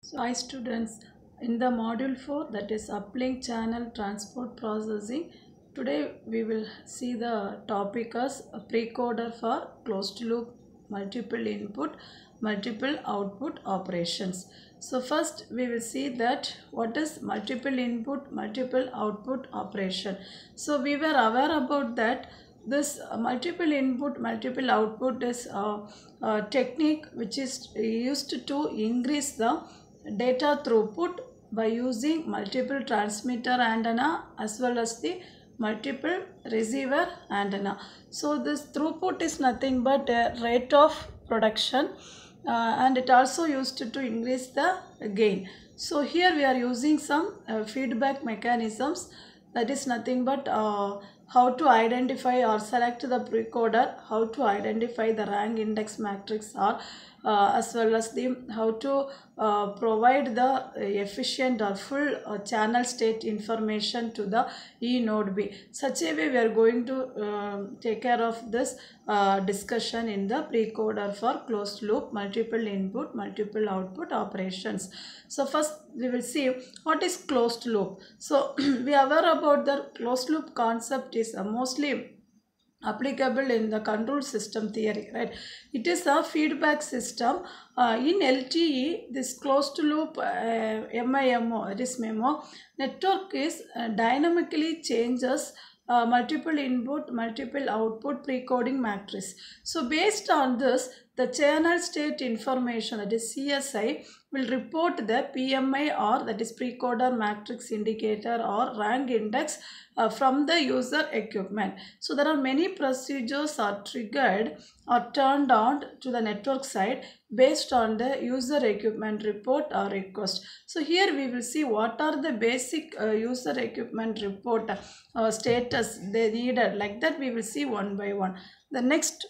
So, hi students, in the module 4, that is uplink channel transport processing, today we will see the topic as a precoder for closed loop multiple input, multiple output operations. So first we will see that what is multiple input, multiple output operation. So we were aware about that this multiple input multiple output is a technique which is used to increase the data throughput by using multiple transmitter antenna as well as the multiple receiver antenna. So this throughput is nothing but a rate of production and it also used to increase the gain. So here we are using some feedback mechanisms, that is nothing but how to identify or select the precoder, how to identify the rank index matrix, or as well as the how to provide the efficient or full channel state information to the E node B. Such a way we are going to take care of this discussion in the precoder for closed loop multiple input multiple output operations. So first we will see what is closed loop. So we are aware about the closed loop concept is mostly applicable in the control system theory, right? It is a feedback system. In LTE, this closed loop MIMO, it is MIMO network is dynamically changes multiple input, multiple output precoding matrix. So based on this, the channel state information, that is CSI, will report the PMI, or that is precoder matrix indicator or rank index from the user equipment. So there are many procedures are triggered or turned on to the network side based on the user equipment report or request. So here we will see what are the basic user equipment report status they needed. Like that we will see one by one. The next,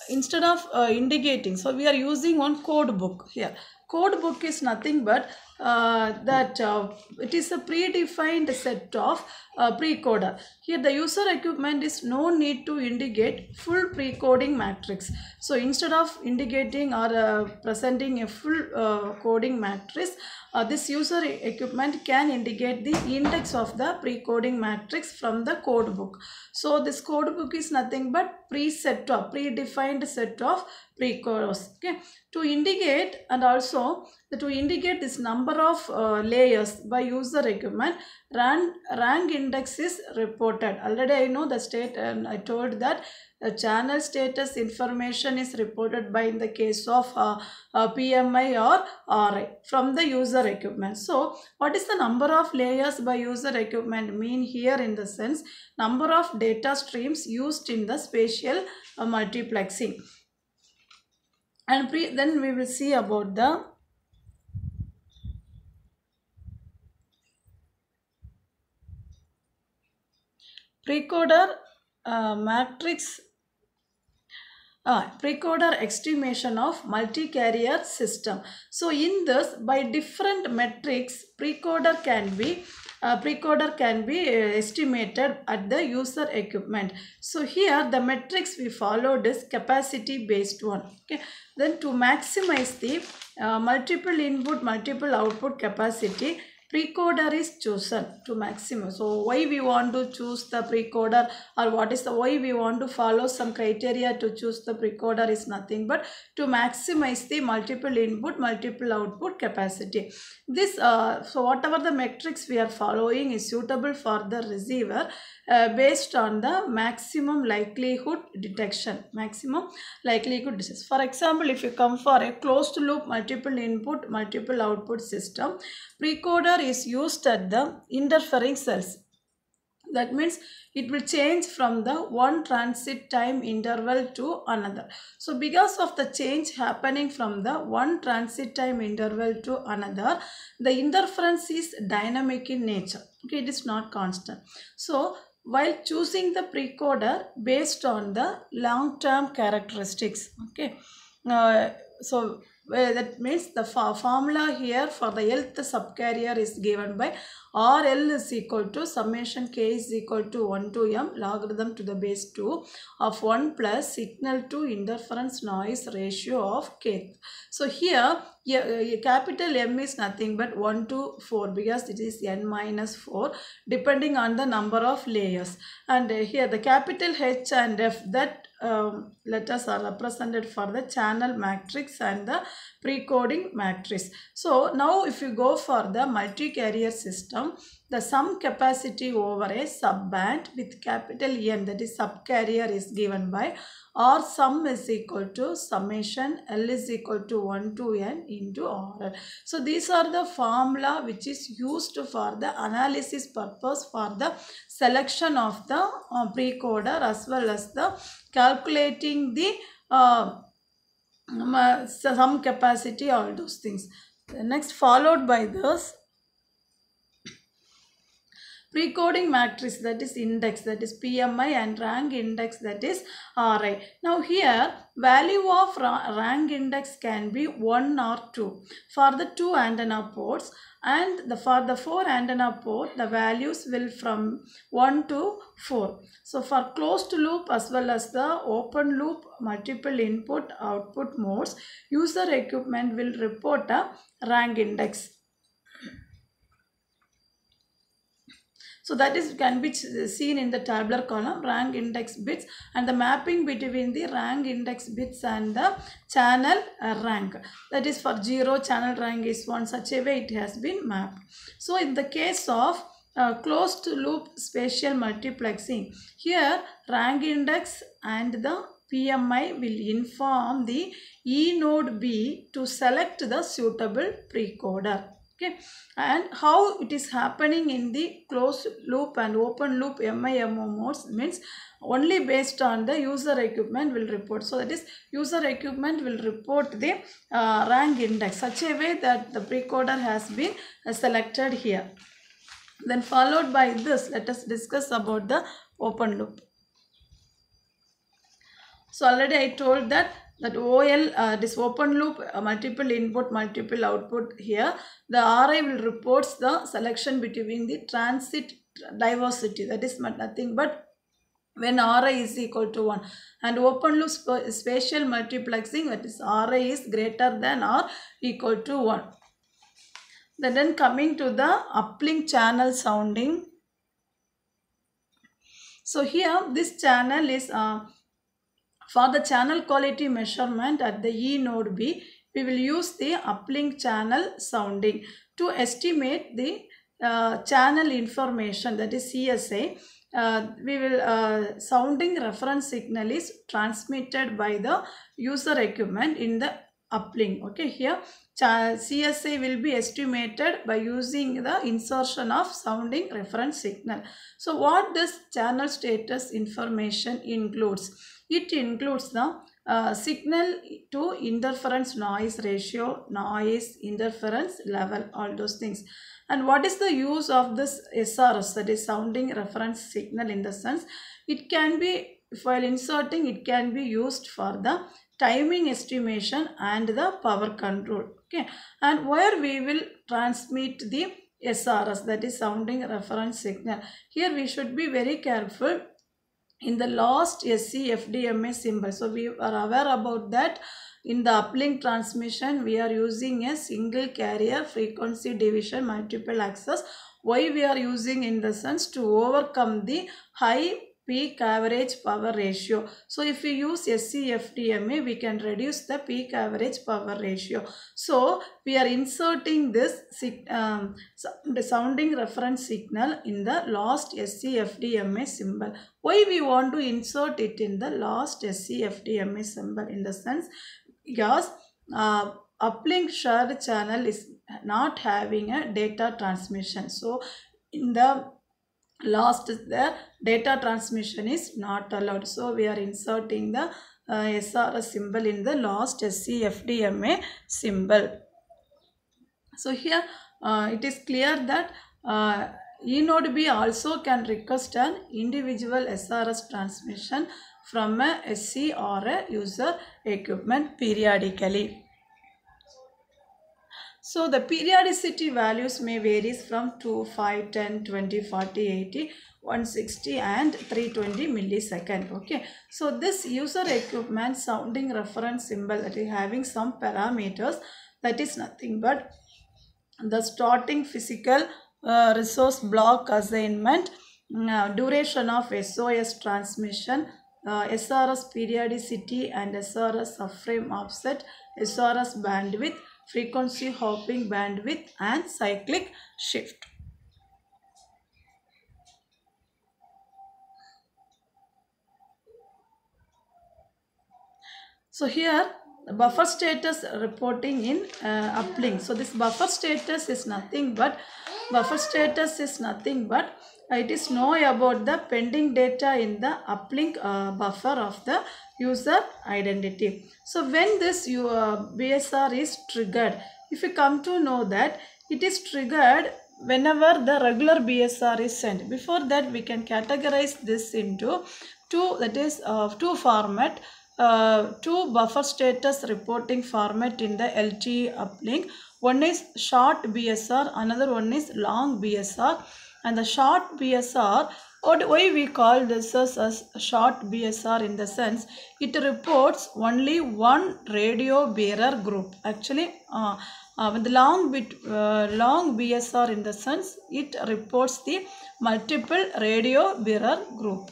instead of indicating, so we are using one code book here. Code book is nothing but it is a predefined set of precoder. Here the user equipment is no need to indicate full precoding matrix. So instead of indicating or presenting a full coding matrix, this user equipment can indicate the index of the precoding matrix from the code book. So this code book is nothing but predefined set of precoders, okay, to indicate, and also to indicate this number of layers by user equipment. Rank index is reported. Already I know the state, and I told that channel status information is reported by, in the case of PMI or RI, from the user equipment. So what is the number of layers by user equipment mean here? In the sense, number of data streams used in the spatial multiplexing. And then we will see about the precoder matrix, precoder estimation of multi-carrier system. So in this, by different metrics, precoder can be estimated at the user equipment. So here the metrics we followed is capacity based one. Okay, then to maximize the multiple input multiple output capacity, precoder is chosen to maximum. So why we want to choose the precoder, or what is the why we want to follow some criteria to choose the precoder is nothing but to maximize the multiple input multiple output capacity. This so whatever the metrics we are following is suitable for the receiver based on the maximum likelihood detection. For example, if you come for a closed loop multiple input multiple output system, precoder is used at the interfering cells. That means it will change from the one transit time interval to another. So because of the change happening from the one transit time interval to another, the interference is dynamic in nature. Okay, it is not constant. So while choosing the precoder based on the long-term characteristics, okay, so that means the formula here for the Lth subcarrier is given by RL is equal to summation K is equal to 1 to M logarithm to the base 2 of 1 plus signal to interference noise ratio of K. So here capital M is nothing but 1 to 4 because it is N minus 4 depending on the number of layers. And here the capital H and F, that letters are represented for the channel matrix and the precoding matrix. So now if you go for the multi-carrier system, the sum capacity over a subband with capital N, that is subcarrier, is given by R sum is equal to summation L is equal to 1 to N into RL. So these are the formula which is used for the analysis purpose for the selection of the precoder as well as the calculating the sum capacity, all those things. The next followed by this precoding matrix, that is index, that is PMI, and rank index, that is RI. Now here value of rank index can be 1 or 2 for the 2 antenna ports, and for the 4 antenna port the values will from 1 to 4. So for closed loop as well as the open loop multiple input output modes, user equipment will report a rank index. So that is can be seen in the tabular column, rank index bits, and the mapping between the rank index bits and the channel rank. That is for 0 channel rank is 1, such a way it has been mapped. So in the case of closed loop spatial multiplexing, here rank index and the PMI will inform the E node B to select the suitable precoder. Okay, and how it is happening in the closed loop and open loop MIMO modes means only based on the user equipment will report. So that is user equipment will report the rank index such a way that the precoder has been selected here. Then followed by this, let us discuss about the open loop. So already I told that OL, this open loop, multiple input, multiple output, here the RI will reports the selection between the transit diversity, that is nothing but when RI is equal to 1, and open loop spatial multiplexing, that is RI is greater than or equal to 1. Then coming to the uplink channel sounding. So here this channel is for the channel quality measurement at the E node B, we will use the uplink channel sounding to estimate the channel information, that is CSI. We will sounding reference signal is transmitted by the user equipment in the uplink. Okay, here CSI will be estimated by using the insertion of sounding reference signal. So what this channel status information includes? It includes the signal to interference noise ratio, noise interference level, all those things. And what is the use of this SRS, that is sounding reference signal, in the sense it can be, while inserting, it can be used for the timing estimation and the power control. Okay, and where we will transmit the SRS, that is sounding reference signal. Here we should be very careful in the last SC-FDMA symbol. So we are aware about that. In the uplink transmission, we are using a single carrier frequency division multiple access. Why we are using, in the sense to overcome the high peak average power ratio. So if we use SC-FDMA, we can reduce the peak average power ratio. So we are inserting this the sounding reference signal in the last SC-FDMA symbol. Why we want to insert it in the last SC-FDMA symbol? In the sense, because uplink shared channel is not having a data transmission. So in the last, the data transmission is not allowed. So we are inserting the SRS symbol in the last SC-FDMA symbol. So here it is clear that E node B also can request an individual SRS transmission from a SC or a user equipment periodically. So the periodicity values may vary from 2, 5, 10, 20, 40, 80, 160 and 320 millisecond. Okay. So this user equipment sounding reference symbol that is having some parameters, that is nothing but the starting physical resource block assignment, duration of SOS transmission, SRS periodicity and SRS subframe offset, SRS bandwidth, frequency hopping bandwidth and cyclic shift. So here the buffer status reporting in uplink. So this buffer status is nothing but it is know about the pending data in the uplink buffer of the user identity. So when this BSR is triggered, if you come to know that it is triggered whenever the regular BSR is sent. Before that we can categorize this into two, that is two format. Two buffer status reporting format in the LTE uplink. One is short BSR, another one is long BSR. And the short BSR, why we call this as short BSR, in the sense it reports only one radio bearer group. Actually with the long BSR, in the sense it reports the multiple radio bearer group.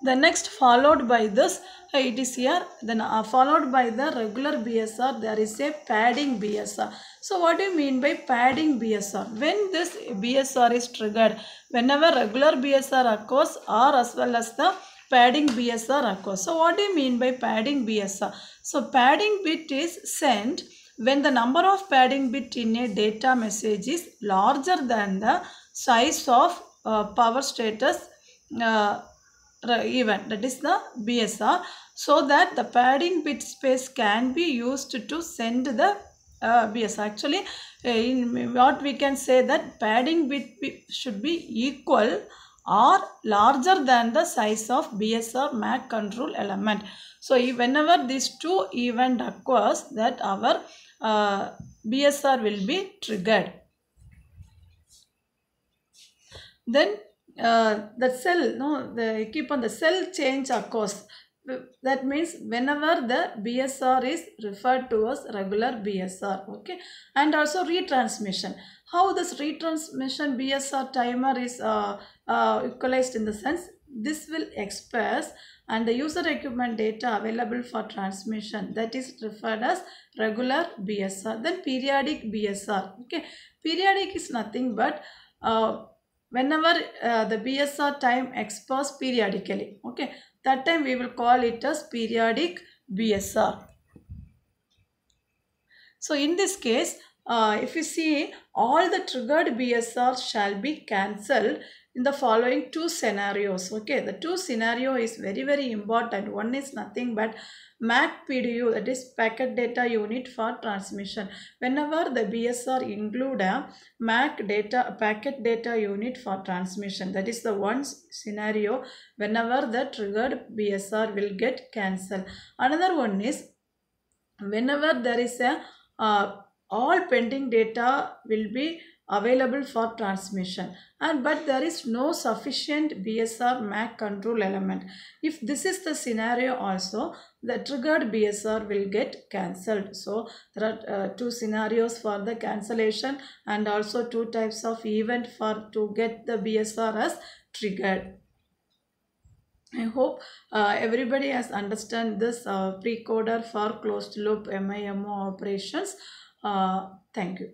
The next followed by this, it is here, then followed by the regular BSR, there is a padding BSR. So what do you mean by padding BSR? When this BSR is triggered, whenever regular BSR occurs or as well as the padding BSR occurs. So what do you mean by padding BSR? So padding bit is sent when the number of padding bit in a data message is larger than the size of power status event, that is the BSR, so that the padding bit space can be used to send the BSR. Actually in what we can say that padding bit should be equal or larger than the size of BSR MAC control element. So whenever these two event occurs, that our BSR will be triggered. Then the cell, keep on the cell change occurs. That means whenever the BSR is referred to as regular BSR, okay, and also retransmission. How this retransmission BSR timer is equalized, in the sense this will express and the user equipment data available for transmission, that is referred as regular BSR. Then periodic BSR, okay, periodic is nothing but whenever the BSR time expires periodically, okay, that time we will call it as periodic BSR. So in this case, if you see, all the triggered BSR shall be cancelled in the following two scenarios. Okay, the two scenario is very important. One is nothing but MAC PDU, that is packet data unit for transmission. Whenever the BSR include a MAC data packet data unit for transmission, that is the one scenario whenever the triggered BSR will get cancelled. Another one is whenever there is a all pending data will be available for transmission, but there is no sufficient BSR MAC control element. If this is the scenario also, the triggered BSR will get cancelled. So there are two scenarios for the cancellation and also two types of event for to get the BSR as triggered. I hope everybody has understand this precoder for closed loop MIMO operations. Thank you.